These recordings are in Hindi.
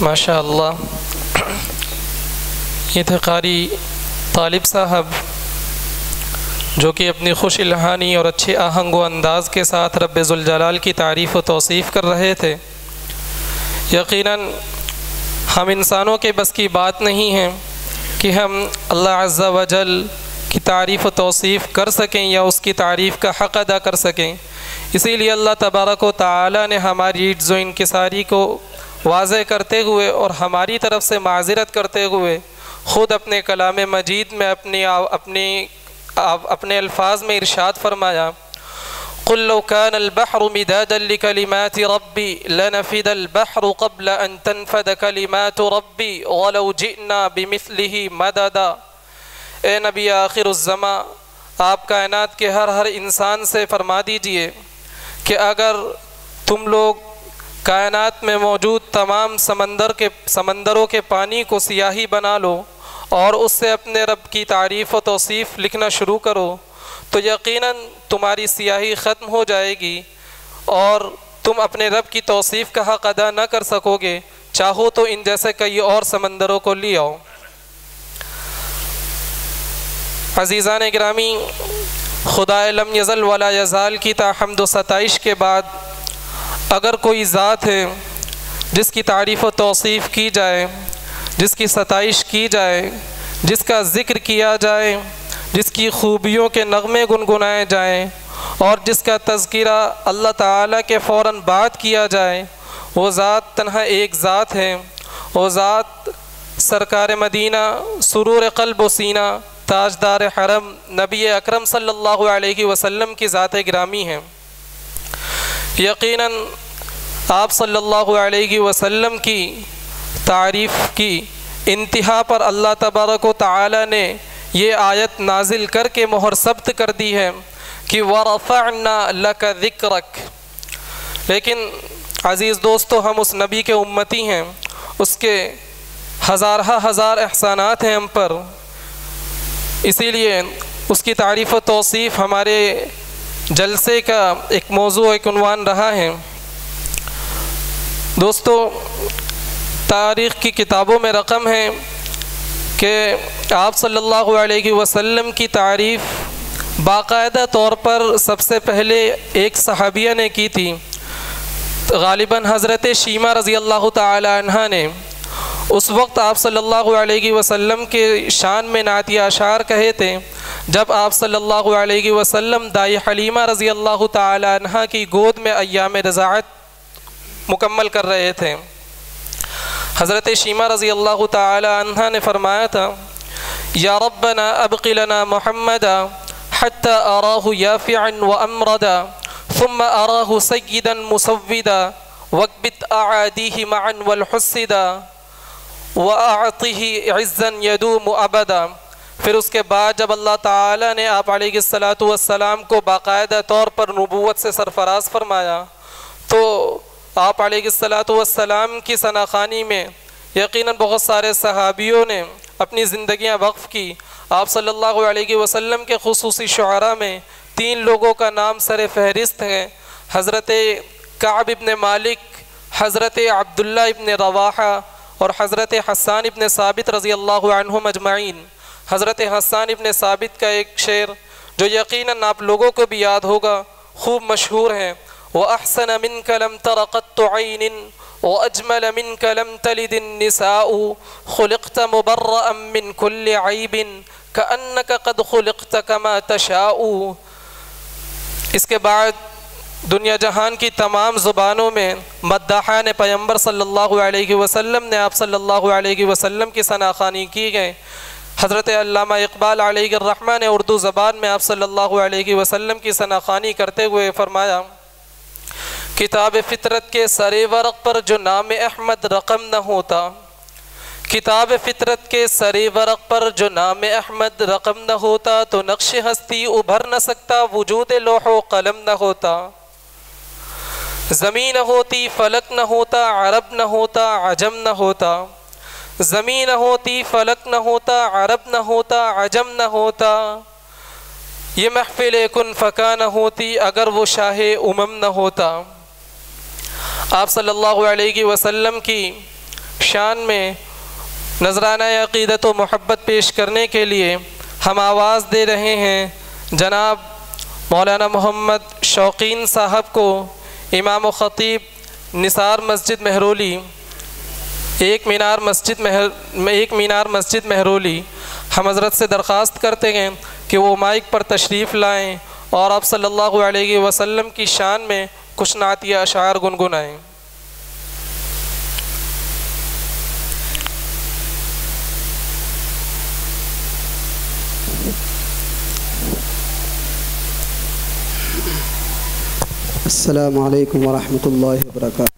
माशाअल्लाह, ये थे कारी तालिब साहब जो कि अपनी खुश इल्हानी और अच्छे आहंग व अंदाज़ के साथ रब्बे ज़ुल जलाल की तारीफ़ व तौसीफ़ कर रहे थे। यकीनन हम इंसानों के बस की बात नहीं है कि हम अल्लाह अज़्ज़ा व जल की तारीफ़ व तौसीफ़ कर सकें या उसकी तारीफ़ का हक़ अदा कर सकें। इसीलिए अल्लाह तबारक व तआला ने हमारी इज्ज़ो इनकिसारी को वाज़े करते हुए और हमारी तरफ़ से माज़िरत करते हुए ख़ुद अपने कलाम मजीद में अपने अल्फाज में इरशाद फरमाया, क़ुल लौ कानल बहरु मिदादन लिकलिमाति रब्बी लनफ़िदल बहरु क़ब्ल अन तनफ़द कलिमातु रब्बी वलौ जिअना बिमिस्लिही मददा। ए नबी आखिरुज़्ज़मा, आप कायनात के हर इंसान से फरमा दीजिए कि अगर तुम लोग कायनात में मौजूद तमाम समंदरों के पानी को सियाही बना लो और उससे अपने रब की तारीफ़ व तौसीफ़ लिखना शुरू करो तो यकीनन तुम्हारी सियाही ख़त्म हो जाएगी और तुम अपने रब की तौसीफ़ का हक़ अदा न कर सकोगे। चाहो तो इन जैसे कई और समंदरों को ले आओ। अज़ीज़ान गिरामी, खुदाए लम यज़ल वला यज़ाल की ताहम्द व सताइश के बाद अगर कोई ज़ात है जिसकी तारीफ़ व तौसीफ़ की जाए, जिसकी सताइश की जाए, जिसका ज़िक्र किया जाए, जिसकी खूबियों के नग़मे गुनगुनाए जाएं और जिसका तज़किरा अल्लाह ताला के फ़ौरन बाद किया जाए, वो ज़ात तन्हा एक ज़ात है। वो ज़ात सरकार मदीना सुरूर क़ल्ब व सीना ताजदार हरम नबी अकरम सल्लल्लाहु अलैहि वसल्लम की ज़ात गिरामी हैं। यकीनन आप सल्लल्लाहु अलैहि वसल्लम की तारीफ़ की इंतहा पर अल्लाह तबारक व तआला ने ये आयत नाजिल करके मोहर सब्त कर दी है कि वरफ़अना लका ज़िक्रक। लेकिन अज़ीज़ दोस्तों, हम उस नबी के उम्मती हैं, उसके हज़ार एहसानात हैं हम पर, इसीलिए उसकी तारीफ़ व तौसीफ़ हमारे जलसे का एक मौजू एक उन्वान रहा है। दोस्तों, तारीख़ की किताबों में रकम है कि आप सल्लल्लाहु अलैहि वसल्लम की तारीफ़ बाकायदा तौर पर सबसे पहले एक सहाबिया ने की थी, गालिबन हज़रत शीमा रज़ी अल्लाह ताला अन्हा ने। उस वक्त आप सल्लल्लाहु अलैहि वसल्लम के शान में नातिया अशार कहे थे जब आप सल्लल्लाहु अलैहि वसल्लम दाई हलीमा रज़ी अल्लाह ताला अन्हा की गोद में अय्याम रज़ाअत मुकम्मल कर रहे थे। हज़रत शीमा रज़ी अल्लाह ताला अन्हा ने फरमाया था, या रब्बना अबक़ि लना मुहम्मदा हत्ता अराहु याफ़िअन व अमरदा सुम्मा अराहु सय्यिदन मुसव्विदा वक़्बित अआदीहि मअन वल हुस्सिदा व अअतिही इज़्ज़न यदूम अबदा। फिर उसके बाद जब अल्लाह ताला ने आप अलैहिस्सलातु वस्सलाम को बाकायदा तौर पर नबूवत से सरफराज फरमाया, तो आप अलैहिस्सलातु वस्सलाम की सनाखानी में यकीनन बहुत सारे सहाबियों ने अपनी ज़िंदगियाँ वक्फ़ की। आप सल्लल्लाहु अलैहि वसल्लम के खुसूसी शुअरा में 3 लोगों का नाम सर फहरिस्त है, हज़रत काब इब्न मालिक, हज़रत अब्दुल्ला इब्न रवाहा और हज़रत हस्सान इब्न साबित रज़ी अल्लाहु अन्हुम अजमाइन। हज़रत हस्सान इब्न साबित का एक शेर जो यकीनन आप लोगों को भी याद होगा, खूब मशहूर है, व अहसन मिनका लम तर क़त्तु ऐनिन व अजमल मिनका लम तलिदिन निसाउ खुलिक़्त मुबर्रअन मिन कुल्लि ऐबिन कअन्नका क़द खुलिक़्त कमा तशाउ। इसके बाद दुनिया जहान की तमाम ज़ुबानों में मद्दाहान पैगम्बर सल्लल्लाहु अलैहि वसल्लम ने आप सल्लल्लाहु अलैहि वसल्लम की सनाखानी की गई। हज़रत अल्लामा इक़बाल अलैहिर्रहमा ने उर्दू ज़बान में आप सल्लल्लाहु अलैहि वसल्लम की सनाखानी करते हुए फ़रमाया, किताब फ़ितरत के सरे वरक़ पर जो नाम अहमद रक़म न होता, किताब फ़ितरत के सरे वरक़ पर जो नाम अहमद रक़म न होता, तो नक्श हस्ती उभर न सकता, वजूद लोहो कलम न होता। ज़मीन न होती फ़लक न होता, अरब न होता अजम न होता। ज़मीन न होती फ़लक न होता, अरब न होता अजम न होता। ये महफ़िल कुन फ़का न होती अगर वो शाह उमम न होता। आप सल्लल्लाहु अलैहि वसल्लम की शान में नजराना अक़ीदत व मोहब्बत पेश करने के लिए हम आवाज़ दे रहे हैं जनाब मौलाना मोहम्मद शौकीन साहब को, इमाम व ख़तीब निसार मस्जिद महरोली, एक मीनार मस्जिद महरोली। हम हज़रत से दरख्वास्त करते हैं कि वो माइक पर तशरीफ़ लाएँ और आप सल्लल्लाहु अलैहि वसल्लम की शान में कुछ नातिया अशार गुनगुनाएँ। अस्सलामु अलैकुम व रहमतुल्लाहि व बरकातुहू।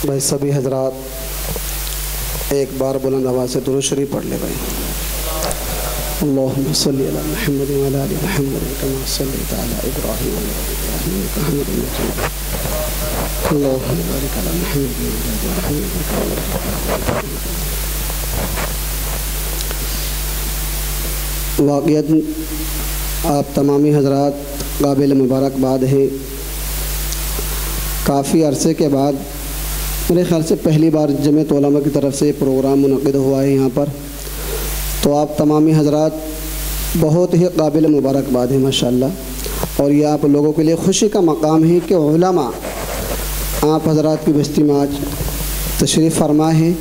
भाई सभी हजरात एक बार बुलंद आवाज़ से दुरूद शरीफ पढ़ ले भाई। अल्लाहुम्मा सल्लि अला मुहम्मद व अला आलि मुहम्मद कमा सल्लैता अला इब्राहीम व अला आलि इब्राहीम इन्नका हमीदुम मजीद। अल्लाहुम्मा बारिक अला मुहम्मद व अला आलि मुहम्मद। वाक़ियत आप तमामी हजरात काबिल मुबारकबाद हैं। काफ़ी अरसे के बाद मेरे ख़्याल से पहली बार जमीयत उलमा की तरफ से प्रोग्राम मुनक़िद हुआ है यहाँ पर, तो आप तमामी हजरात बहुत ही काबिल मुबारकबाद हैं माशाअल्लाह। और ये आप लोगों के लिए खुशी का मकाम है कि उलमा आप हजरात की बस्ती में आज तशरीफ़ फरमा है,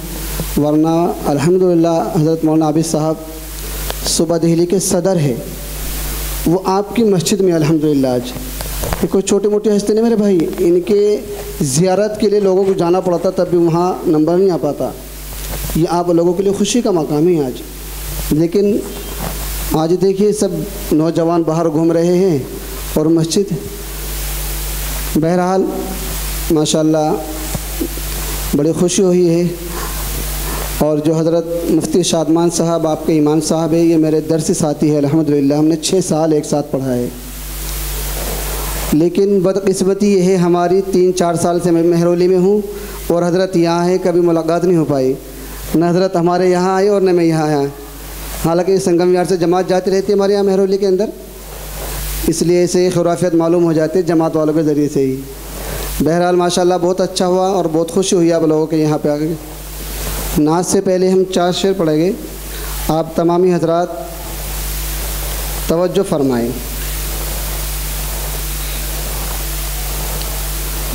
वरना अल्हम्दुलिल्लाह हज़रत मौलाना आबिद साहब सुबह दिल्ली के सदर है, वो आपकी मस्जिद में अल्हम्दुलिल्लाह आज ये कोई छोटी मोटी हस्ती नहीं मेरे भाई, इनके ज़ियारत के लिए लोगों को जाना पड़ता तब भी वहाँ नंबर नहीं आ पाता। ये आप लोगों के लिए खुशी का मकाम है आज। लेकिन आज देखिए सब नौजवान बाहर घूम रहे हैं और मस्जिद, बहरहाल माशाल्लाह बड़ी खुशी हुई है। और जो हज़रत मुफ्ती शादमान साहब आपके इमाम साहब है, ये मेरे दरसी साथी है अल्हम्दुलिल्लाह, हमने 6 साल एक साथ पढ़ा है। लेकिन बदकिस्मती ये है हमारी 3-4 साल से मैं मेहरौली में हूँ और हज़रत यहाँ है, कभी मुलाकात नहीं हो पाई। न हज़रत हमारे यहाँ आए और न मैं यहाँ आया। हालांकि संगम विहार से जमात जाती रहती है हमारे यहाँ मेहरौली के अंदर, इसलिए ऐसे खुराफियत मालूम हो जाती है जमात वालों के ज़रिए से ही। बहरहाल माशाल्लाह बहुत अच्छा हुआ और बहुत खुशी हुई आप लोगों के यहाँ पे आके। नाज से पहले हम 4 शेर पढ़ेंगे, आप तमामी हजरात तवज्जो फरमाएं।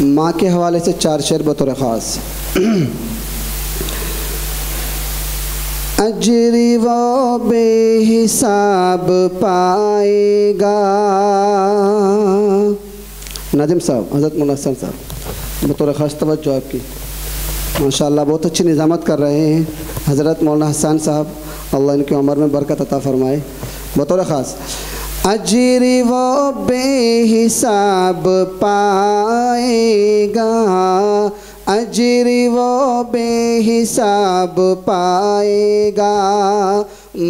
माँ के हवाले से 4 शेर बतौर ख़ास। अजरी वो बेहिसाब पाएगा, नाजिम साहब, हज़रत मुनस्सर साहब, बतौर ख़ास तवज्जो आपकी। माशाअल्लाह बहुत अच्छी निज़ामत कर रहे हैं हज़रत मौलाना हसन साहब, अल्लाह इनकी उम्र में बरकत अता फ़रमाए। बतौर ख़ास अजरी वो बेहिसाब पाएगा, अजरी वो बेहिसाब पाएगा,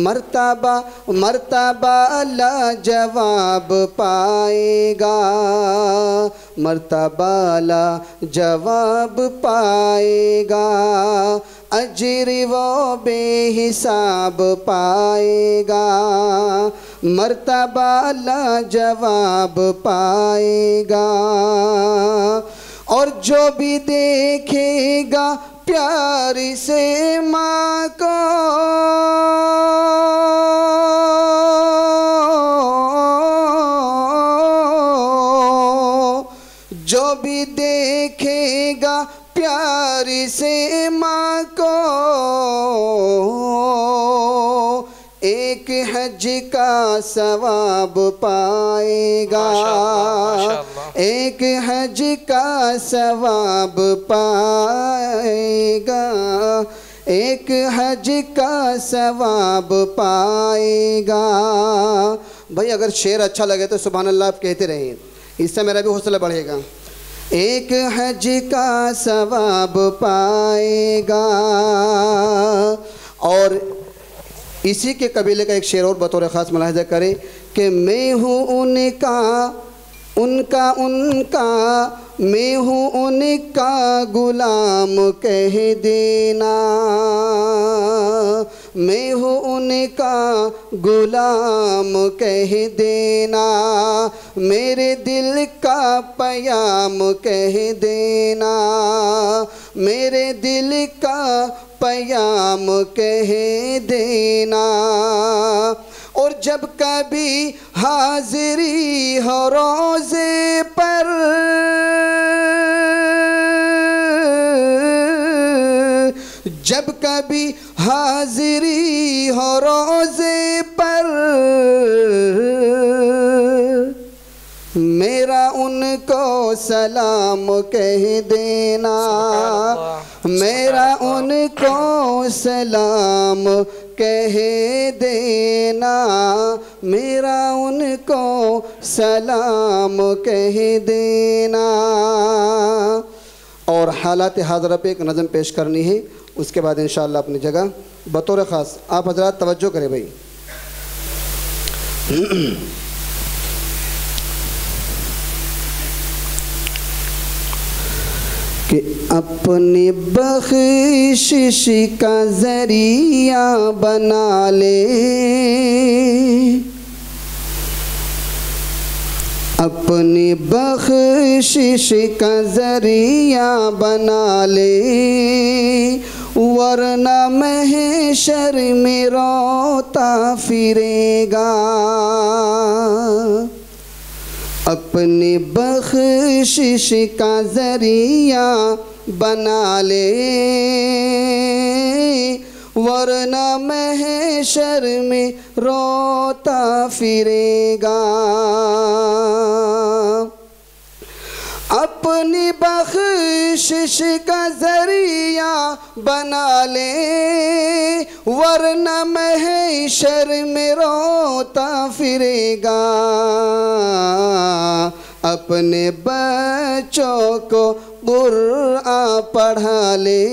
मर्तबा मर्तबा लाजवाब पाएगा, मर्तबा लाजवाब पाएगा, अजरी वो बेहिसाब पाएगा, मर्तबा लाजवाब पाएगा। और जो भी देखेगा प्यार से माँ को, जो भी देखेगा प्यार से माँ को, एक हज का सवाब पाएगा, एक हज का सवाब पाएगा, एक हज का सवाब पाएगा। भाई अगर शेर अच्छा लगे तो सुभान अल्लाह आप कहते रहें, इससे मेरा भी हौसला बढ़ेगा। एक हज का सवाब पाएगा। और इसी के कबीले का एक शेर और बतौर ख़ास मुलाहिज़ा करें कि मैं हूँ उनका उनका उनका, मैं हूँ उनका गुलाम कह देना, मैं हूँ उनका गुलाम कह देना, मेरे दिल का पयाम कह देना, मेरे दिल का पयाम कह देना। और जब कभी हाज़िरी हो रोज़े पर, जब कभी हाज़िरी हो रोज़े पर, मेरा उनको सलाम कह देना, मेरा उनको सलाम कह देना, मेरा उनको सलाम कह देना। और हालात हाज़रा पे एक नज़म पेश करनी है, उसके बाद इंशाअल्लाह अपनी जगह बतौर ख़ास आप हज़रात तवज्जो करें भाई। कि अपनी बख्शिश का ज़रिया बना ले, अपनी बख्शिश का ज़रिया बना ले, वरना महशर में रोता फिरेगा। अपनी बख्शिश का ज़रिया बना ले, वरना महशर में रोता फिरेगा। अपनी बख्शिश का जरिया बना ले, वरना महशर में रोता फिरेगा। अपने बच्चों को कुरान पढ़ा ले,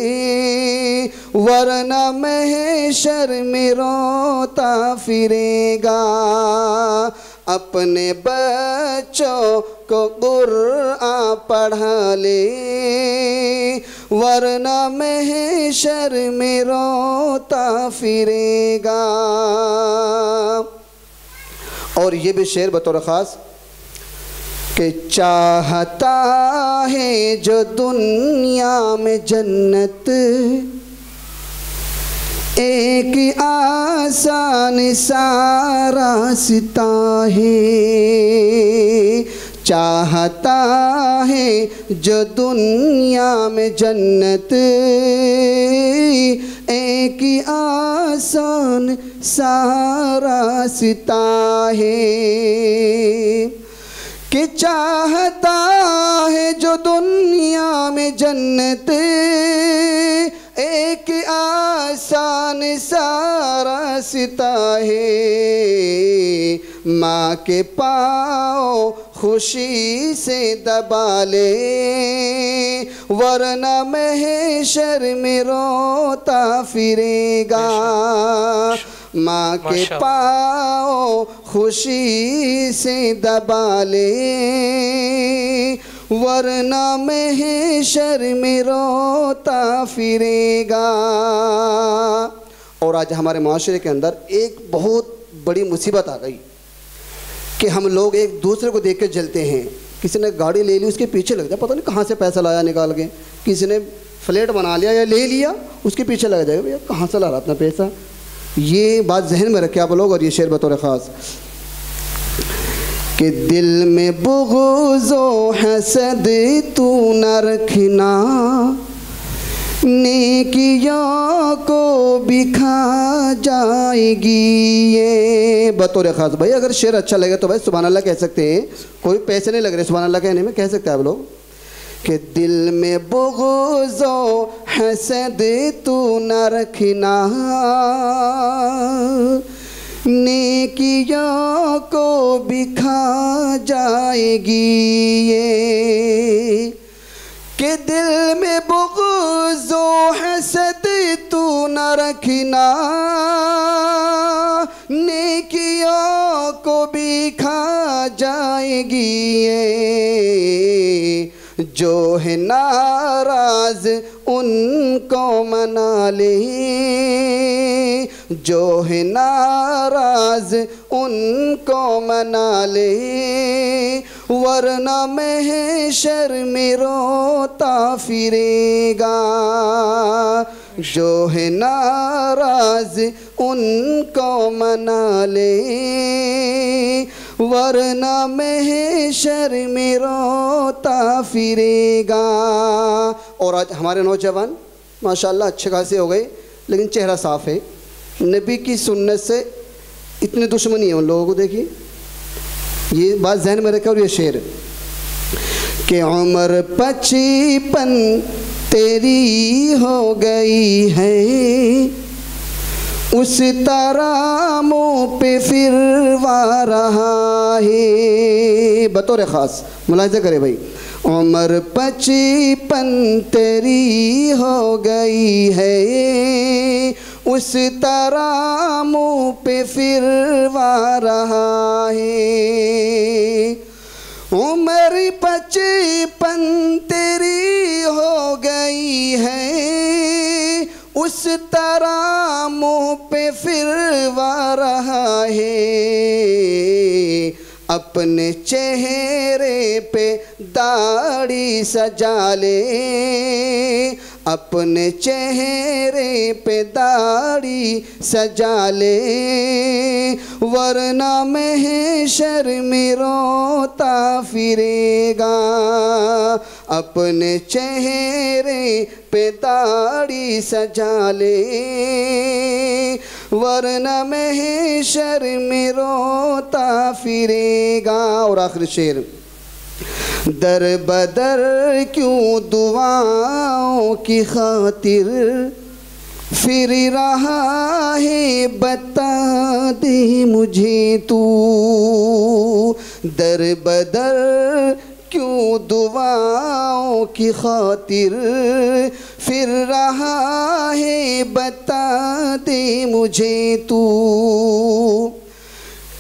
वरना महशर में रोता फिरेगा। अपने बच्चों को कुरान पढ़ा ले, वरना महशर में रोता फिरेगा। और ये भी शेर बतौर ख़ास कि चाहता है जो दुनिया में जन्नत, एक आसान सा रास्ता है। चाहता है जो दुनिया में जन्नत, एक आसान सा रास्ता है। कि चाहता है जो दुनिया में जन्नत, एक आसान सा रास्ता है। माँ के पाँव खुशी से दबा ले, वरना महशर में रोता फिरेगा। माँ के पाँव खुशी से दबा ले, वरना महशर में रोता फिरेगा। और आज हमारे माशरे के अंदर एक बहुत बड़ी मुसीबत आ गई कि हम लोग एक दूसरे को देख के जलते हैं। किसी ने गाड़ी ले ली, उसके पीछे लग जाए, पता नहीं कहाँ से पैसा लाया निकाल के। किसी ने फ्लैट बना लिया या ले लिया, उसके पीछे लग जाएगा, भैया कहाँ से ला रहा अपना पैसा। ये बात जहन में रखे आप लोग। और ये शेर बतौर ख़ास कि दिल में बुग़्ज़ो हसद तू न रखना, नेकियों को भी खा जाएगी ये। बतौर ख़ास भाई अगर शेर अच्छा लगे तो भाई सुभान अल्लाह कह सकते हैं, कोई पैसे नहीं लग रहे सुभान अल्लाह कहने में, कह सकते हैं आप लोग कि दिल में बुग़्ज़ो हसद तू न रखना, नेकियों को भी खा जाएगी ये। कि दिल में बुग़्ज़ो हसद तू न रखना, नेकियों को भी खा जाएगी ये। जो है नाराज़ उनको मना ले, जो है नाराज़ उनको मना ले, वरना महशर में रोता फिरेगा। जो है नाराज़ उनको मना ले, वरना महशर में रोता फिरेगा। और आज हमारे नौजवान माशाल्लाह अच्छे खासे हो गए, लेकिन चेहरा साफ़ है। नबी की सुन्नत से इतने दुश्मनी है उन लोगों को। देखिए ये बात जहन में रखें। और ये शेर कि उम्र 55 तेरी हो गई है, उस तरह मुँह पे फिरवा रहा है। बतौर ख़ास मुलाहिज़ा करे भाई, उम्र 55 तेरी हो गई है, उस तरह मुँह पे फिरवा रहा है। उम्र 55 तेरी हो गई है, उस तरह मुँह पे फिरवा रहा है। अपने चेहरे पे दाढ़ी सजा ले, अपने चेहरे पे दाढ़ी सजा ले, वरना महशर में रोता फिरेगा। अपने चेहरे पे दाढ़ी सजा ले, वरना महशर में रोता फिरेगा। और आखिरी शेर दर बदर क्यों दुआओं की खातिर फिर रहा है, बता दे मुझे तू। दर बदर क्यों दुआओं की खातिर फिर रहा है, बता दे मुझे तू।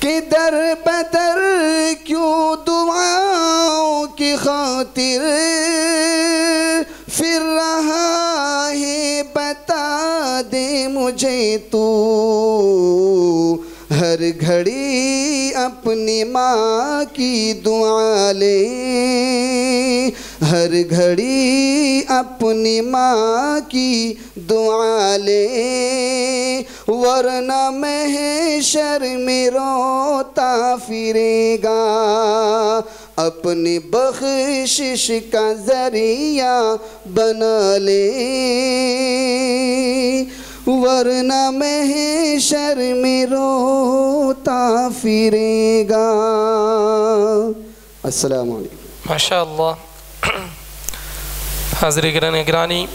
कि दर बदर क्यों दुआओं की खातिर फिर रहा है, बता दे मुझे तू। हर घड़ी अपनी माँ की दुआ ले, हर घड़ी अपनी माँ की दुआ ले, वरना महशर में रोता फिरेगा। अपनी बख्शिश का ज़रिया बना ले, वरना महशर में रोता फिरेगा। अस्सलामु अलैकुम। माशाअल्लाह। हाज़िर गिरानी,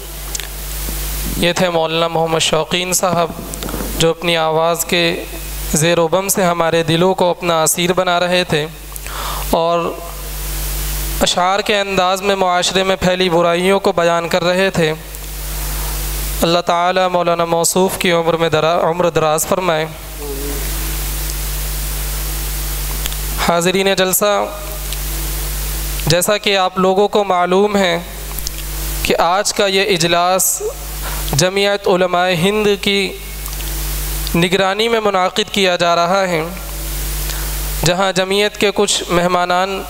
ये थे मौलाना मोहम्मद शौकीन साहब, जो अपनी आवाज़ के ज़ेर बम से हमारे दिलों को अपना असीर बना रहे थे और अशार के अंदाज़ में मुआशरे में फैली बुराइयों को बयान कर रहे थे। अल्लाह ताला मौलाना मौसूफ़ की उम्र दराज फरमाए। हाज़रीन जलसा, जैसा कि आप लोगों को मालूम है कि आज का ये इजलास जमीयत उलमाए हिंद की निगरानी में मुनाकिद किया जा रहा है, जहाँ जमीयत के कुछ मेहमानान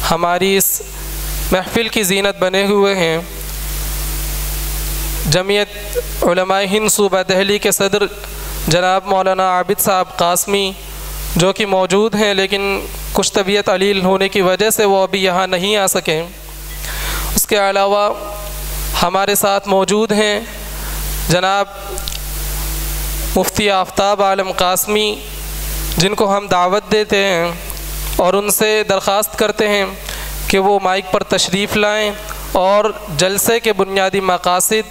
हमारी इस महफ़िल की ज़ीनत बने हुए हैं। जमीयत उलमाए हिंद सूबा दिल्ली के सदर जनाब मौलाना आबिद साहब कासमी, जो कि मौजूद हैं लेकिन कुछ तबीयत अलील होने की वजह से वो अभी यहाँ नहीं आ सके। उसके अलावा हमारे साथ मौजूद हैं जनाब मुफ्ती आफ्ताब आलम कासमी, जिनको हम दावत देते हैं और उनसे दरख्वास्त करते हैं कि वो माइक पर तशरीफ़ लाएं और जलसे के बुनियादी मकासद,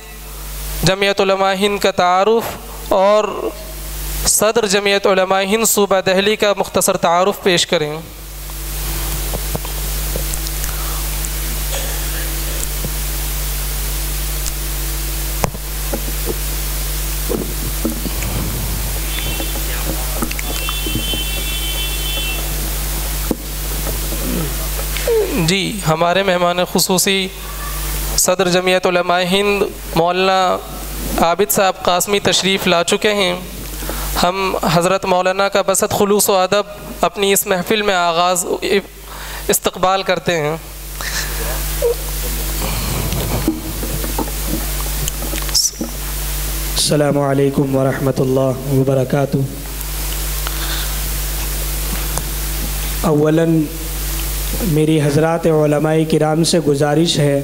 जमीयत उलमा हिंद का तारुफ़ और सदर जमीयत उलमा हिंद सूबा दिल्ली का मुख्तसर तारुफ़ पेश करें। जी, हमारे मेहमान खुसूसी सदर जमीयत उलमा हिंद मौलाना आबिद साहब कासमी तशरीफ़ ला चुके हैं। हम हज़रत मौलाना का बसत खुलूस व अदब अपनी इस महफ़िल में आगाज़ इस्तक़बाल करते हैं। अस्सलामु अलैकुम व रहमतुल्लाहि व बरकातुहू। अव्वलन मेरी हज़रात उलमाए किराम से गुजारिश है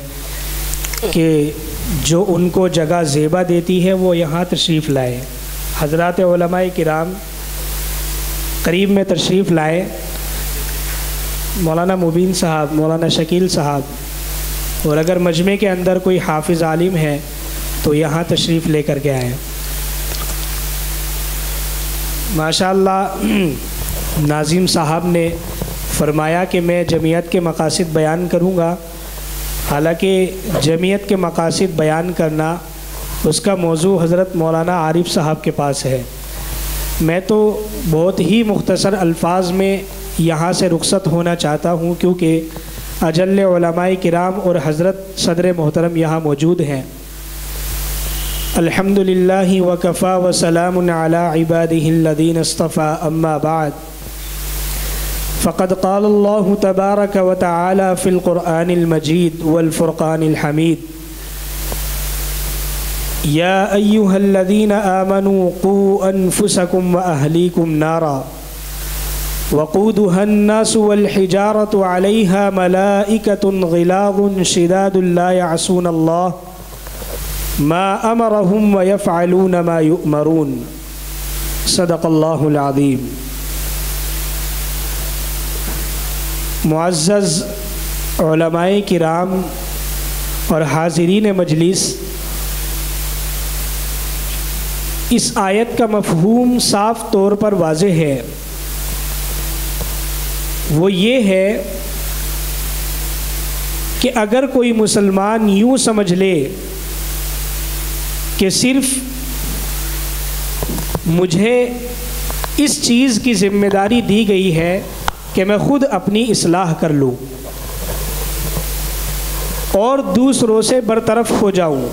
कि जो उनको जगह ज़ेबा देती है वो यहाँ तशरीफ़ लाए। हज़रात उलमाए किराम करीब में तशरीफ़ लाए। मौलाना मुबीन साहब, मौलाना शकील साहब, और अगर मजमे के अंदर कोई हाफिज़ आलिम है तो यहाँ तशरीफ़ लेकर के आए। माशाअल्लाह नाज़िम साहब ने फ़रमाया कि मैं जमीयत के मकासद बयान करूँगा। हालांकि जमीयत के मकासद बयान करना उसका मौजू हज़रत मौलाना आरिफ साहब के पास है। मैं तो बहुत ही मुख्तसर अल्फाज में यहाँ से रुखसत होना चाहता हूँ, क्योंकि अजल्ले उलमाए किराम और हज़रत सदर मोहतरम यहाँ मौजूद हैं। अल्हम्दुलिल्लाहि व कफ़ा व सलामुन अला इबादिहिल्लज़ीना इस्तफ़ा, अम्मा बाद। फ़क़द क़ालल्लाहु तबारक व तआला फ़िल क़ुरआनिल मजीद वल फ़ुरक़ानिल हमीद, या अय्युहल्लज़ीना आमनू क़ू अनफुसकुम व अहलीकुम नारा वक़ूदुहा अन्नासु वल हिजारतु अलैहा मलाइकतुन ग़िलाज़ुन शिदादुन ला यअसूनल्लाह मा अमरहुम व यफ़अलून मा युअमरून। सदक़ल्लाहुल अज़ीम। मुअज़्ज़ज़ उलमाए किराम और हाज़रीन मजलिस, इस आयत का मफ़हूम साफ़ तौर पर वाज़ेह है। वो ये है कि अगर कोई मुसलमान यूँ समझ ले कि सिर्फ़ मुझे इस चीज़ की ज़िम्मेदारी दी गई है कि मैं ख़ुद अपनी इस्लाह कर लूँ और दूसरों से बरतरफ हो जाऊँ,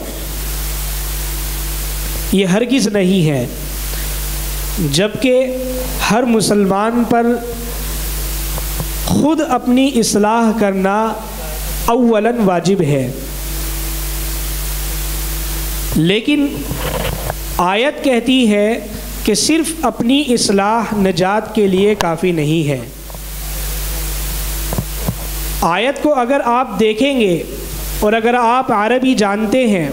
ये हरगिज़ नहीं है। जबकि हर मुसलमान पर ख़ुद अपनी इस्लाह करना अव्वलन वाजिब है। लेकिन आयत कहती है कि सिर्फ़ अपनी इस्लाह निजात के लिए काफ़ी नहीं है। आयत को अगर आप देखेंगे और अगर आप अरबी जानते हैं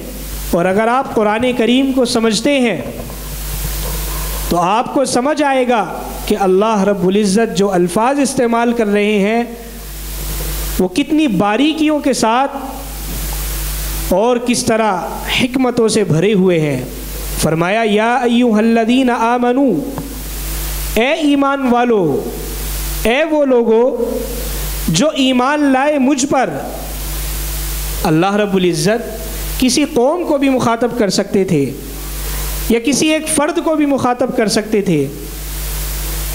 और अगर आप कुरान करीम को समझते हैं तो आपको समझ आएगा कि अल्लाह रब्बुल इज़्ज़त जो अल्फाज इस्तेमाल कर रहे हैं वो कितनी बारीकियों के साथ और किस तरह हिकमतों से भरे हुए हैं। फरमाया या अय्युहल्लज़ीना आमनू, ए ईमान वालो, ए वो लोगो जो ईमान लाए मुझ पर। अल्लाह रब्बुल इज़्ज़त किसी कौम को भी मुखातब कर सकते थे या किसी एक फ़र्द को भी मुखातब कर सकते थे,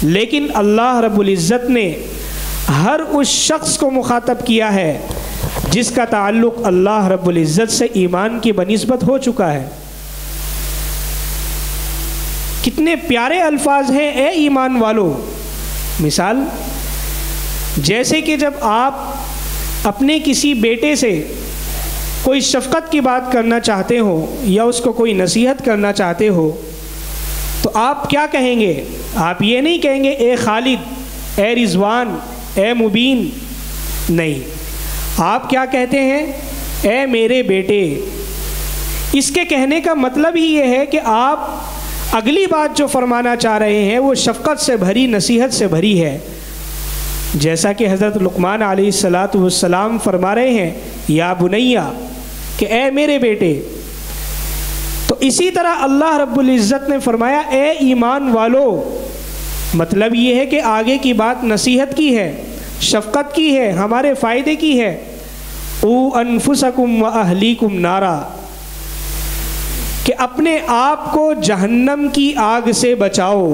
लेकिन अल्लाह रब्बुल इज़्ज़त ने हर उस शख्स को मुखातब किया है जिसका ताल्लुक़ अल्लाह रब्बुल इज़्ज़त से ईमान की बनिस्बत हो चुका है। कितने प्यारे अल्फाज हैं, ए ईमान वालो। मिसाल, जैसे कि जब आप अपने किसी बेटे से कोई शफ़क़त की बात करना चाहते हो या उसको कोई नसीहत करना चाहते हो तो आप क्या कहेंगे? आप ये नहीं कहेंगे ए खालिद, ए रिज़वान, ए मुबीन, नहीं, आप क्या कहते हैं? ए मेरे बेटे। इसके कहने का मतलब ही ये है कि आप अगली बात जो फरमाना चाह रहे हैं वो शफ़क़त से भरी, नसीहत से भरी है। जैसा कि हज़रत लुक़मान अलैहिस्सलातु वस्सलाम फरमा रहे हैं या बुनैया, कि ए मेरे बेटे। तो इसी तरह अल्लाह रब्बुल इज़्ज़त ने फरमाया ए ईमान वालो, मतलब ये है कि आगे की बात नसीहत की है, शफ़क़त की है, हमारे फ़ायदे की है। ऊ अनफुसकुम व अहलीकुम नारा, कि अपने आप को जहन्नम की आग से बचाओ।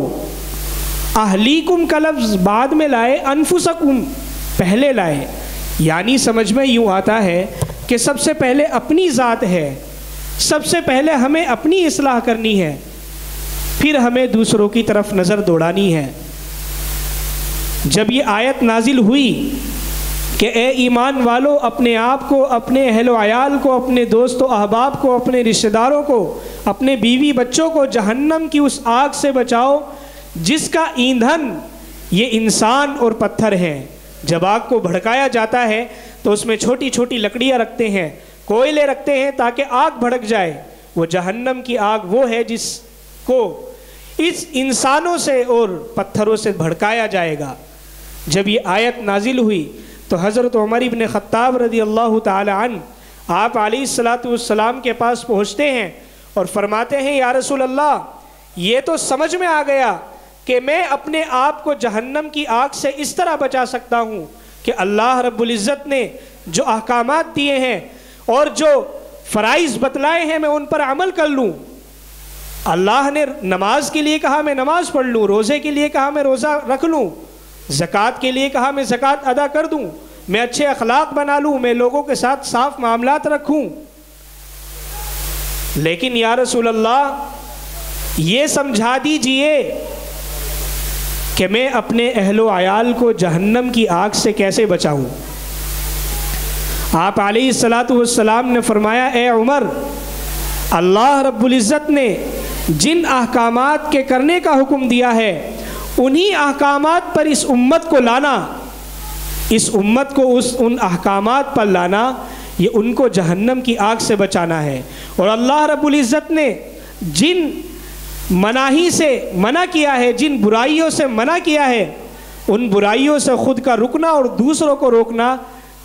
अहलीकुम का लफ्ज़ बाद में लाए, अनफुसकुम पहले लाए, यानी समझ में यूँ आता है कि सबसे पहले अपनी ज़ात है, सबसे पहले हमें अपनी इस्लाह करनी है, फिर हमें दूसरों की तरफ नज़र दौड़ानी है। जब ये आयत नाजिल हुई कि ए ईमान वालों, अपने आप को, अपने अहलो अयाल को, अपने दोस्तों अहबाब को, अपने रिश्तेदारों को, अपने बीवी बच्चों को जहन्नम की उस आग से बचाओ जिसका ईंधन ये इंसान और पत्थर हैं। जब आग को भड़काया जाता है तो उसमें छोटी छोटी लकड़ियाँ रखते हैं, कोयले रखते हैं ताकि आग भड़क जाए। वो जहन्नम की आग वो है जिसको इस इंसानों से और पत्थरों से भड़काया जाएगा। जब ये आयत नाजिल हुई तो हज़रत उमर इब्न ख़त्ताब रज़ी अल्लाह ताला अन्हु आप अलैहिस्सलातु वस्सलाम के पास पहुँचते हैं और फरमाते हैं या रसूल अल्लाह, ये तो समझ में आ गया कि मैं अपने आप को जहन्नम की आग से इस तरह बचा सकता हूँ कि अल्लाह रब्बुल इज़्ज़त ने जो अहकामात दिए हैं और जो फ़राइज़ बतलाए हैं मैं उन पर अमल कर लूँ। अल्लाह ने नमाज के लिए कहा मैं नमाज पढ़ लूँ, रोज़े के लिए कहा मैं रोज़ा रख लूँ, ज़कात के लिए कहा मैं ज़कात अदा कर दूँ, मैं अच्छे अखलाक बना लूँ, मैं लोगों के साथ साफ मामलात रखूँ। लेकिन या रसूल अल्लाह, ये समझा दीजिए कि मैं अपने अहलो अयाल को जहन्नम की आग से कैसे बचाऊं। आप अलैहिस्सलातु वस्सलाम ने फरमाया ए उमर, अल्लाह रब्बुल इज़्ज़त ने जिन अहकामात के करने का हुक्म दिया है उन्हीं अहकामात पर इस उम्मत को लाना, इस उम्मत को उन अहकामात पर लाना, ये उनको जहन्नम की आग से बचाना है। और अल्लाह रब्बुल इज़्ज़त ने जिन मनाही से मना किया है, जिन बुराइयों से मना किया है, उन बुराइयों से ख़ुद का रुकना और दूसरों को रोकना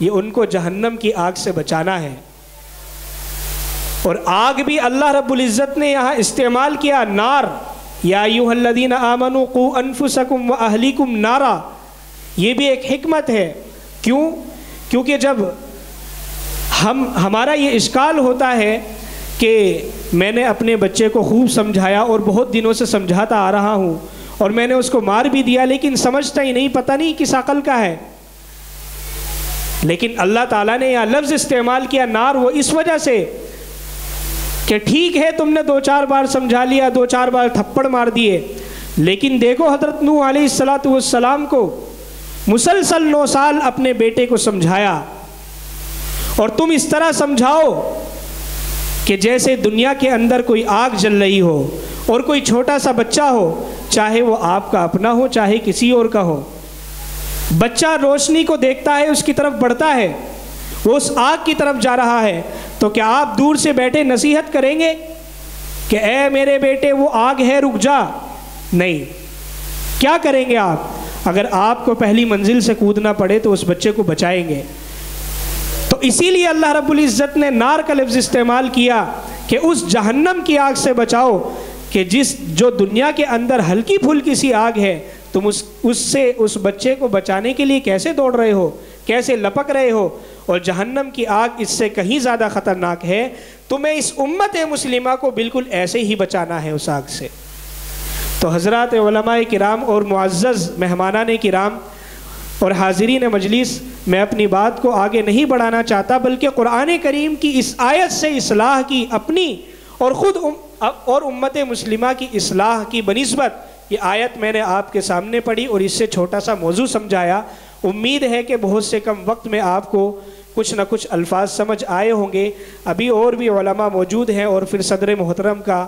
ये उनको जहन्नम की आग से बचाना है। और आग भी अल्लाह रब्बुल इज़्ज़त ने यहाँ इस्तेमाल किया, नार, या अय्युहल्लज़ीना आमनू क़ू अनफुसकुम व अहलीकुम नारा। ये भी एक हिकमत है। क्यों? क्योंकि जब हमारा ये इश्काल होता है कि मैंने अपने बच्चे को खूब समझाया और बहुत दिनों से समझाता आ रहा हूँ और मैंने उसको मार भी दिया, लेकिन समझता ही नहीं, पता नहीं किस अकल का है। लेकिन अल्लाह ताला ने यहाँ लफ्ज़ इस्तेमाल किया नार, वो इस वजह से कि ठीक है तुमने 2-4 बार समझा लिया, 2-4 बार थप्पड़ मार दिए, लेकिन देखो हज़रत नूह अलैहिस्सलातु वस्सलाम को मुसलसल 9 साल अपने बेटे को समझाया, और तुम इस तरह समझाओ कि जैसे दुनिया के अंदर कोई आग जल रही हो और कोई छोटा सा बच्चा हो, चाहे वो आपका अपना हो चाहे किसी और का हो, बच्चा रोशनी को देखता है, उसकी तरफ बढ़ता है, वो उस आग की तरफ जा रहा है, तो क्या आप दूर से बैठे नसीहत करेंगे कि ए मेरे बेटे वो आग है, रुक जा? नहीं। क्या करेंगे आप? अगर आपको पहली मंजिल से कूदना पड़े तो उस बच्चे को बचाएंगे। तो इसीलिए अल्लाह रब्बुल इज़्ज़त ने नार का लफ्ज़ इस्तेमाल किया कि उस जहन्नम की आग से बचाओ, कि जो दुनिया के अंदर हल्की फुल्की सी आग है, तुम उससे उस बच्चे को बचाने के लिए कैसे दौड़ रहे हो, कैसे लपक रहे हो, और जहन्नम की आग इससे कहीं ज़्यादा ख़तरनाक है। तुम्हें इस उम्मत मुस्लिमा को बिल्कुल ऐसे ही बचाना है उस आग से। तो हज़रात उलमाए किराम और मुअज़्ज़ज़ मेहमानान किराम और हाज़रीन मजलिस, मैं अपनी बात को आगे नहीं बढ़ाना चाहता, बल्कि कुरान करीम की इस आयत से इस्लाह की अपनी और ख़ुद और उम्मत मुस्लिमा की इस्लाह की बनिस्बत ये आयत मैंने आपके सामने पढ़ी और इससे छोटा सा मौजू समझाया। उम्मीद है कि बहुत से कम वक्त में आपको कुछ न कुछ अल्फाज समझ आए होंगे। अभी और भी उलमा मौजूद हैं और फिर सदर मोहतरम का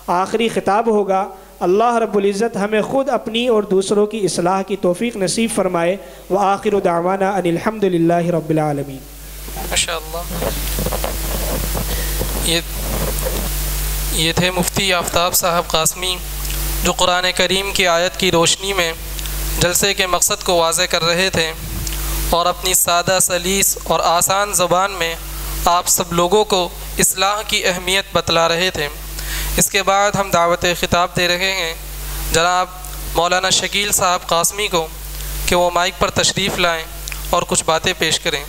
आखिरी खिताब होगा। अल्लाह रब्बुल इज़्ज़त हमें ख़ुद अपनी और दूसरों की इस्लाह की तौफ़ीक़ नसीब फ़रमाए। व आखिरु दावाना अनिल हम्दुलिल्लाहि रब्बिल आलमीन। माशाअल्लाह। ये थे मुफ्ती आफ्ताब साहब कासमी, जो कुरान करीम की आयत की रोशनी में जलसे के मकसद को वाज़े कर रहे थे और अपनी सादा सलीस और आसान ज़बान में आप सब लोगों को इस्लाह की अहमियत बतला रहे थे। इसके बाद हम दावत ख़िताब दे रहे हैं जनाब मौलाना शकील साहब कासमी को कि वो माइक पर तशरीफ़ लाएं और कुछ बातें पेश करें।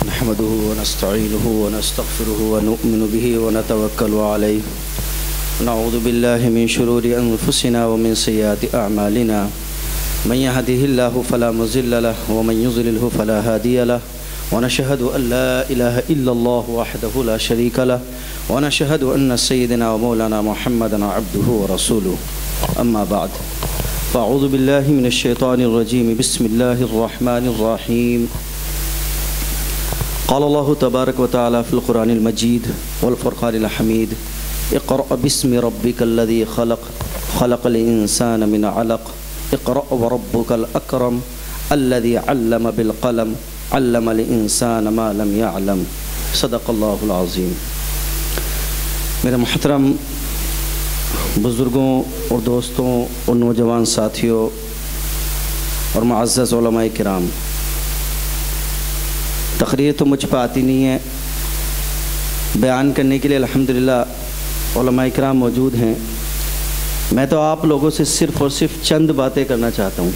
नहमदुहु व नस्तईनुहु व नस्तगफिरुहु व नु'मिनु बिही व नतवक्कलु अलैहि नऊज़ु बिल्लाहि मिन शुरूरि अनफुसिना व मिन सय्यिआति अअमालिना मन यहदिहिल्लाहु फला मुज़िल्ल लहु व मन युज़लिल्हु फला हादिय लहु व नशहदु अन ला इलाहा इल्लल्लाहु वहदहु ला शरीका लहु व नशहदु अन्न सय्यिदना व मौलाना मुहम्मदन अब्दुहु व रसूलुहु अम्मा बाद फ़अऊज़ु बिल्लाहि मिनश शैतानिर रजीम बिस्मिल्लाहिर रहमानिर रहीम क़ाल अल्लाहु तबारक व तआला फ़िल क़ुरानिल मजीद वल फ़ुरक़ानिल हमीद इक़रा बिस्मि रब्बिकल्लज़ी ख़लक़ ख़लक़ल इंसान मिन अलक़ इक़रा व रब्बुकल अकरम अल्लज़ी अल्लम बिल क़लम अल्लमल इंसान मा लम यअलम सदक़ल्लाहुल अज़ीम। मेरे मुहतरम बुज़ुर्गों और दोस्तों और नौजवान साथियों और मुअज़्ज़ज़ उलमाए किराम, तक़रीर तो मुझ पर आती नहीं है, बयान करने के लिए अल्हम्दुलिल्लाह उलमाए किराम मौजूद हैं। मैं तो आप लोगों से सिर्फ़ और सिर्फ चंद बातें करना चाहता हूँ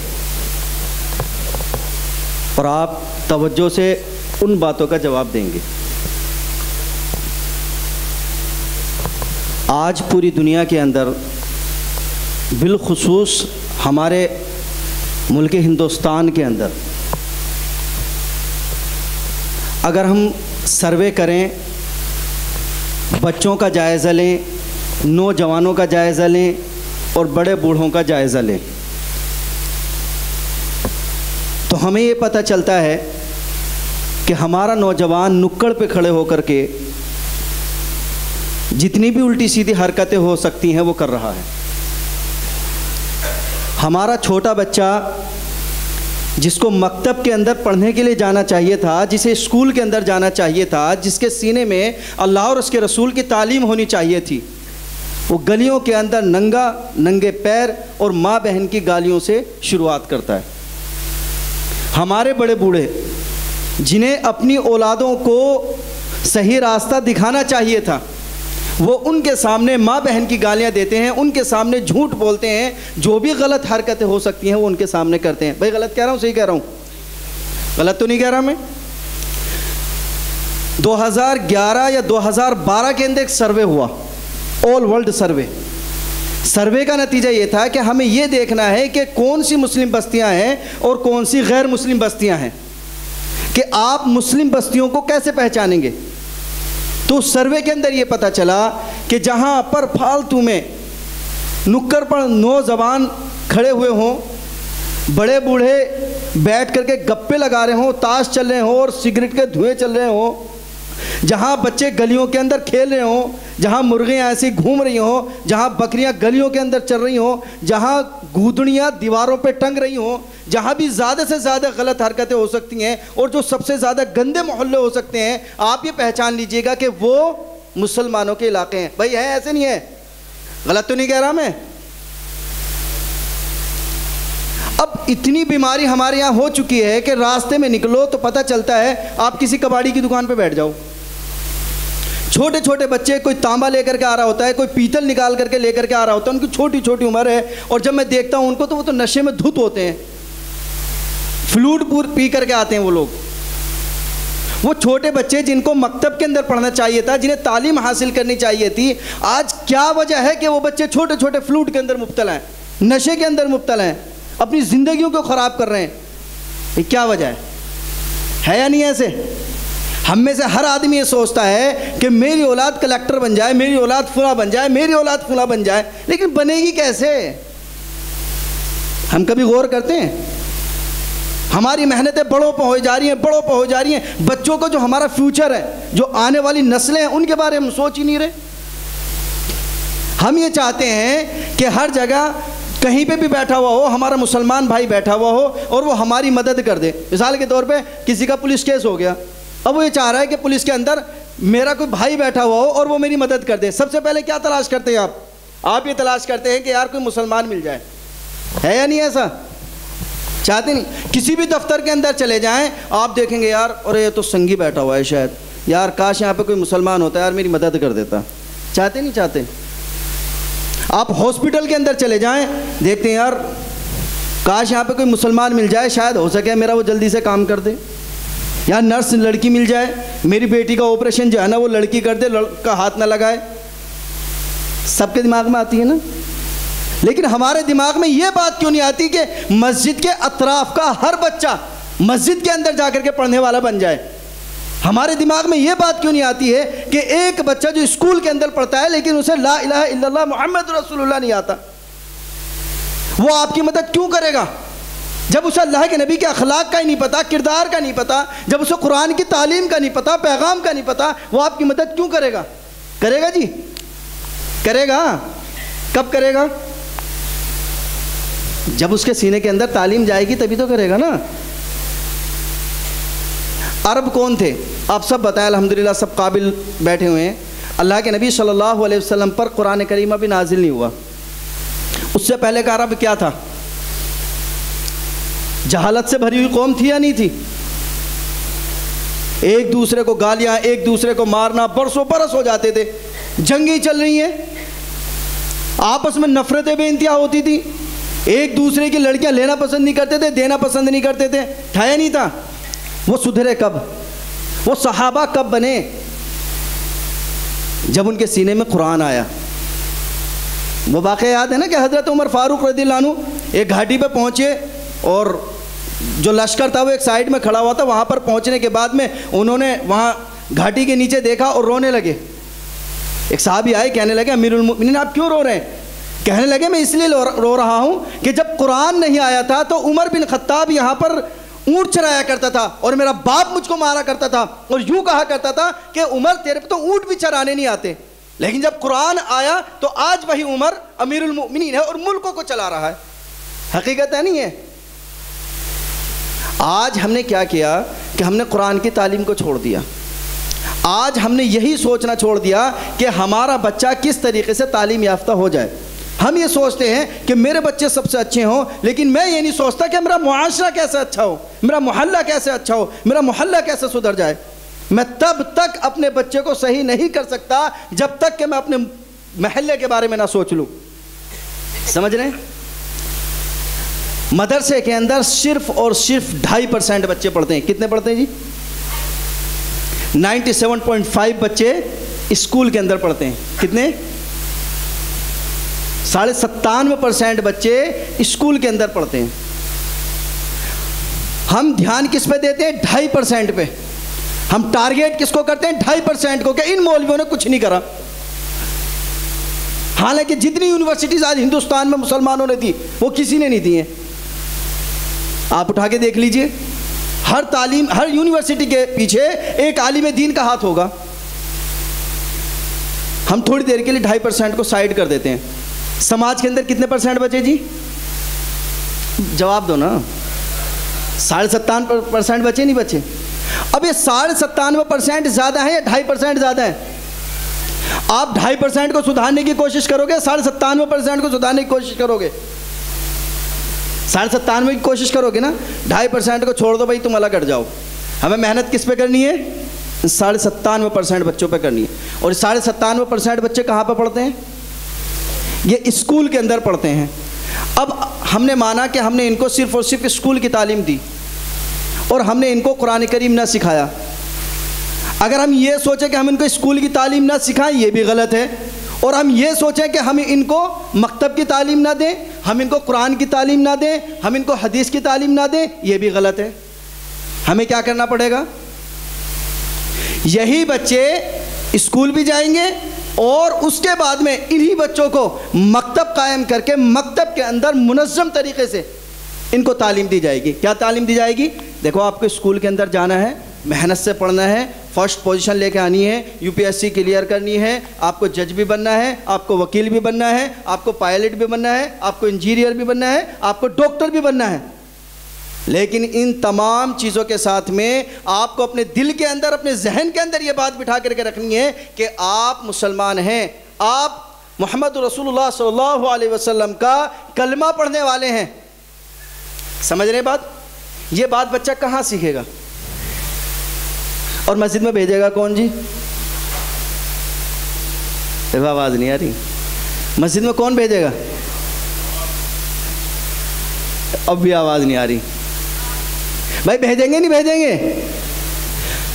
और आप तवज्जो से उन बातों का जवाब देंगे। आज पूरी दुनिया के अंदर बिलखुसूस हमारे मुल्क हिंदुस्तान के अंदर अगर हम सर्वे करें, बच्चों का जायज़ा लें, नौजवानों का जायज़ा लें और बड़े बूढ़ों का जायज़ा लें, तो हमें ये पता चलता है कि हमारा नौजवान नुक्कड़ पे खड़े होकर के जितनी भी उल्टी सीधी हरकतें हो सकती हैं वो कर रहा है। हमारा छोटा बच्चा जिसको मकतब के अंदर पढ़ने के लिए जाना चाहिए था, जिसे स्कूल के अंदर जाना चाहिए था, जिसके सीने में अल्लाह और उसके रसूल की तालीम होनी चाहिए थी, वो गलियों के अंदर नंगे पैर और माँ बहन की गालियों से शुरुआत करता है। हमारे बड़े बूढ़े जिन्हें अपनी औलादों को सही रास्ता दिखाना चाहिए था, वो उनके सामने माँ बहन की गालियाँ देते हैं, उनके सामने झूठ बोलते हैं, जो भी गलत हरकतें हो सकती हैं वो उनके सामने करते हैं। भाई गलत कह रहा हूँ, सही कह रहा हूँ? गलत तो नहीं कह रहा मैं। 2011 या 2012 के अंदर एक सर्वे हुआ, ऑल वर्ल्ड सर्वे का नतीजा ये था कि हमें ये देखना है कि कौन सी मुस्लिम बस्तियां हैं और कौन सी गैर मुस्लिम बस्तियां हैं, कि आप मुस्लिम बस्तियों को कैसे पहचानेंगे। तो सर्वे के अंदर ये पता चला कि जहां पर फालतू में नुक्कड़ पर नौजवान खड़े हुए हों, बड़े बूढ़े बैठ करके गप्पे लगा रहे हों, ताश चल रहे हों और सिगरेट के धुएं चल रहे हों, जहाँ बच्चे गलियों के अंदर खेल रहे हों, जहाँ मुर्गियाँ ऐसी घूम रही हों, जहाँ बकरियाँ गलियों के अंदर चल रही हों, जहाँ गूदड़ियाँ दीवारों पे टंग रही हों, जहाँ भी ज़्यादा से ज़्यादा गलत हरकतें हो सकती हैं और जो सबसे ज़्यादा गंदे मोहल्ले हो सकते हैं, आप ये पहचान लीजिएगा कि वो मुसलमानों के इलाके हैं। भाई है, ऐसे नहीं है? गलत तो नहीं कह रहा मैं? अब इतनी बीमारी हमारे यहाँ हो चुकी है कि रास्ते में निकलो तो पता चलता है, आप किसी कबाड़ी की दुकान पे बैठ जाओ, छोटे छोटे बच्चे, कोई तांबा लेकर के आ रहा होता है, कोई पीतल निकाल करके लेकर के आ रहा होता है, उनकी छोटी छोटी उम्र है, और जब मैं देखता हूँ उनको तो वो तो नशे में धुत होते हैं, फ्लूड पी करके आते हैं वो लोग। वो छोटे बच्चे जिनको मकतब के अंदर पढ़ना चाहिए था, जिन्हें तालीम हासिल करनी चाहिए थी, आज क्या वजह है कि वो बच्चे छोटे छोटे फ्लूड के अंदर मुब्तला हैं, नशे के अंदर मुब्तला हैं, अपनी ज़िंदगियों को ख़राब कर रहे हैं? ये क्या वजह है या नहीं ऐसे? हम में से हर आदमी ये सोचता है कि मेरी औलाद कलेक्टर बन जाए, मेरी औलाद फुला बन जाए, मेरी औलाद फुला बन जाए, लेकिन बनेगी कैसे? हम कभी गौर करते हैं? हमारी मेहनतें बड़ों पर हो जा रही हैं, बड़ों पर हो जा रही हैं, बच्चों को जो हमारा फ्यूचर है, जो आने वाली नस्लें हैं, उनके बारे में हम सोच ही नहीं रहे। हम ये चाहते हैं कि हर जगह कहीं पे भी बैठा हुआ हो हमारा मुसलमान भाई बैठा हुआ हो और वो हमारी मदद कर दे। मिसाल के तौर पे किसी का पुलिस केस हो गया, अब वो ये चाह रहा है कि पुलिस के अंदर मेरा कोई भाई बैठा हुआ हो और वो मेरी मदद कर दे। सबसे पहले क्या तलाश करते हैं आप ये तलाश करते हैं कि यार कोई मुसलमान मिल जाए। है या नहीं ऐसा? चाहते नहीं? किसी भी दफ्तर के अंदर चले जाएं, आप देखेंगे यार अरे ये तो संगी बैठा हुआ है, शायद यार काश यहाँ पे कोई मुसलमान होता है, यार मेरी मदद कर देता। चाहते नहीं चाहते? आप हॉस्पिटल के अंदर चले जाएं, देखते हैं यार काश यहाँ पे कोई मुसलमान मिल जाए, शायद हो सके मेरा वो जल्दी से काम कर दे। यार नर्स लड़की मिल जाए, मेरी बेटी का ऑपरेशन जो है ना वो लड़की कर दे, लड़का हाथ ना लगाए। सबके दिमाग में आती है ना, लेकिन हमारे दिमाग में ये बात क्यों नहीं आती कि मस्जिद के अतराफ का हर बच्चा मस्जिद के अंदर जाकर के पढ़ने वाला बन जाए। हमारे दिमाग में ये बात क्यों नहीं आती है कि एक बच्चा जो स्कूल के अंदर पढ़ता है लेकिन उसे ला इलाहा इल्लल्लाह मुहम्मद रसूलुल्लाह नहीं आता, वो आपकी मदद क्यों करेगा? जब उसे अल्लाह के नबी के अखलाक का ही नहीं पता, किरदार का नहीं पता, जब उसे कुरान की तालीम का नहीं पता, पैगाम का नहीं पता, वो आपकी मदद क्यों करेगा? करेगा जी? करेगा? कब करेगा? जब उसके सीने के अंदर तालीम जाएगी तभी तो करेगा ना। अरब कौन थे? आप सब बताएं, अल्हम्दुलिल्लाह सब काबिल बैठे हुए हैं। अल्लाह के नबी सल्लल्लाहु अलैहि वसल्लम पर कुरान करीम अभी नाजिल नहीं हुआ। उससे पहले का अरब क्या था? जहालत से भरी हुई कौम थी या नहीं थी? एक दूसरे को गालियां, एक दूसरे को मारना, बरसों बरस हो जाते थे, जंगें चल रही हैं, आपस में नफरतें बेइंतहा होती थी, एक दूसरे की लड़कियां लेना पसंद नहीं करते थे, देना पसंद नहीं करते थे। था या नहीं था? वो सुधरे कब? वो सहाबा कब बने? जब उनके सीने में कुरान आया। वो वाक़या याद है ना कि हज़रत उमर फारूक रज़ियल्लाहु अन्हु एक घाटी पे पहुँचे और जो लश्कर था वो एक साइड में खड़ा हुआ था। वहाँ पर पहुँचने के बाद में उन्होंने वहाँ घाटी के नीचे देखा और रोने लगे। एक साहबी आए, कहने लगे अमीरुल मोमिनीन आप क्यों रो रहे हैं? कहने लगे मैं इसलिए रो रहा हूँ कि जब कुरान नहीं आया था तो उमर बिन खत्ताब यहाँ पर ऊँट चराया करता था और मेरा बाप मुझको मारा करता था और यूँ कहा करता था कि उमर तेरे पे तो ऊँट भी चराने नहीं आते। लेकिन जब कुरान आया तो आज वही उमर अमीरुल मोमिनीन है और मुल्कों को चला रहा है। हकीकत है नहीं है? आज हमने क्या किया कि हमने कुरान की तालीम को छोड़ दिया। आज हमने यही सोचना छोड़ दिया कि हमारा बच्चा किस तरीके से तालीम याफ्ता हो जाए। हम ये सोचते हैं कि मेरे बच्चे सबसे अच्छे हों, लेकिन मैं ये नहीं सोचता कि मेरा मुआशरा कैसे अच्छा हो, मेरा मोहल्ला कैसे अच्छा हो, मेरा मोहल्ला कैसे सुधर जाए। मैं तब तक अपने बच्चे को सही नहीं कर सकता जब तक कि मैं अपने महल्ले के बारे में ना सोच लूँ। समझ रहे हैं? मदरसे के अंदर सिर्फ और सिर्फ 2.5% बच्चे पढ़ते हैं। कितने पढ़ते हैं जी? 97.5 बच्चे स्कूल के अंदर पढ़ते हैं। कितने? 97.5% बच्चे स्कूल के अंदर पढ़ते हैं। हम ध्यान किस पे देते हैं? 2.5% पे। हम टारगेट किसको करते हैं? 2.5% को, कि इन मौलवियों ने कुछ नहीं करा। हालांकि जितनी यूनिवर्सिटीज आज हिंदुस्तान में मुसलमानों ने दी वो किसी ने नहीं दी है। आप उठा के देख लीजिए, हर तालीम, हर यूनिवर्सिटी के पीछे एक आलिम दीन का हाथ होगा। हम थोड़ी देर के लिए 2.5% को साइड कर देते हैं। समाज के अंदर कितने % बचे जी? जवाब दो ना। 97.5% बचे नहीं बचे? अब ये 97.5% ज़्यादा है या 2.5% ज़्यादा है? आप 2.5% को सुधारने की कोशिश करोगे, 97.5% को सुधारने की कोशिश करोगे? 97.5 की कोशिश करोगे ना। 2.5% को छोड़ दो भाई, तुम अलग हट जाओ। हमें मेहनत किस पे करनी है? 97.5% बच्चों पे करनी है। और 97.5% बच्चे कहाँ पे पढ़ते हैं? ये स्कूल के अंदर पढ़ते हैं। अब हमने माना कि हमने इनको सिर्फ और सिर्फ स्कूल की तालीम दी और हमने इनको कुरान करीम ना सिखाया। अगर हम ये सोचें कि हम इनको स्कूल की तालीम ना सिखाएं, ये भी गलत है। और हम ये सोचें कि हम इनको मकतब की तालीम ना दें, हम इनको कुरान की तालीम ना दें, हम इनको हदीस की तालीम ना दें, ये भी गलत है। हमें क्या करना पड़ेगा? यही बच्चे स्कूल भी जाएंगे और उसके बाद में इन्हीं बच्चों को मकतब कायम करके मकतब के अंदर मुनज़्ज़म तरीके से इनको तालीम दी जाएगी। क्या तालीम दी जाएगी? देखो, आपको स्कूल के अंदर जाना है, मेहनत से पढ़ना है, फर्स्ट पोजीशन लेके आनी है, यूपीएससी क्लियर करनी है, आपको जज भी बनना है, आपको वकील भी बनना है, आपको पायलट भी बनना है, आपको इंजीनियर भी बनना है, आपको डॉक्टर भी बनना है। लेकिन इन तमाम चीज़ों के साथ में आपको अपने दिल के अंदर, अपने जहन के अंदर ये बात बिठा करके रखनी है कि आप मुसलमान हैं, आप मोहम्मद रसूलुल्लाह सल्लल्लाहु अलैहि वसल्लम का कलमा पढ़ने वाले हैं। समझ रहे बात? ये बात बच्चा कहाँ सीखेगा? और मस्जिद में भेजेगा कौन जी? देखो, आवाज़ नहीं आ रही। मस्जिद में कौन भेजेगा? अब भी आवाज़ नहीं आ रही। भाई भेजेंगे नहीं भेजेंगे?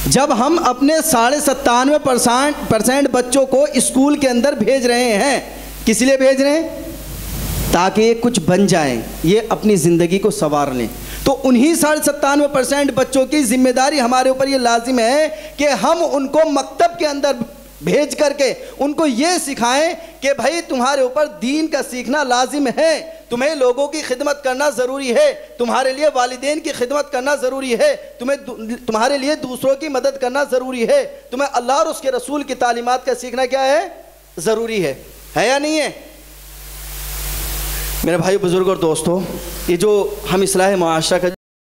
जब हम अपने 97.5% बच्चों को स्कूल के अंदर भेज रहे हैं, किस लिए भेज रहे हैं? ताकि ये कुछ बन जाएं, ये अपनी ज़िंदगी को संवार लें। तो उन्हीं 97.5% बच्चों की जिम्मेदारी हमारे ऊपर ये लाजिम है कि हम उनको मकतब के अंदर भेज करके उनको ये सिखाएं कि भाई तुम्हारे ऊपर दीन का सीखना लाजिम है, तुम्हें लोगों की खिदमत करना ज़रूरी है, तुम्हारे लिए वालिदैन की खिदमत करना ज़रूरी है, तुम्हारे लिए दूसरों की मदद करना ज़रूरी है, तुम्हें अल्लाह और उसके रसूल की तालीमात का सीखना क्या है? ज़रूरी है या नहीं है? मेरे भाई बुज़ुर्ग और दोस्तों, ये जो हम इस्लाह मुआशरा का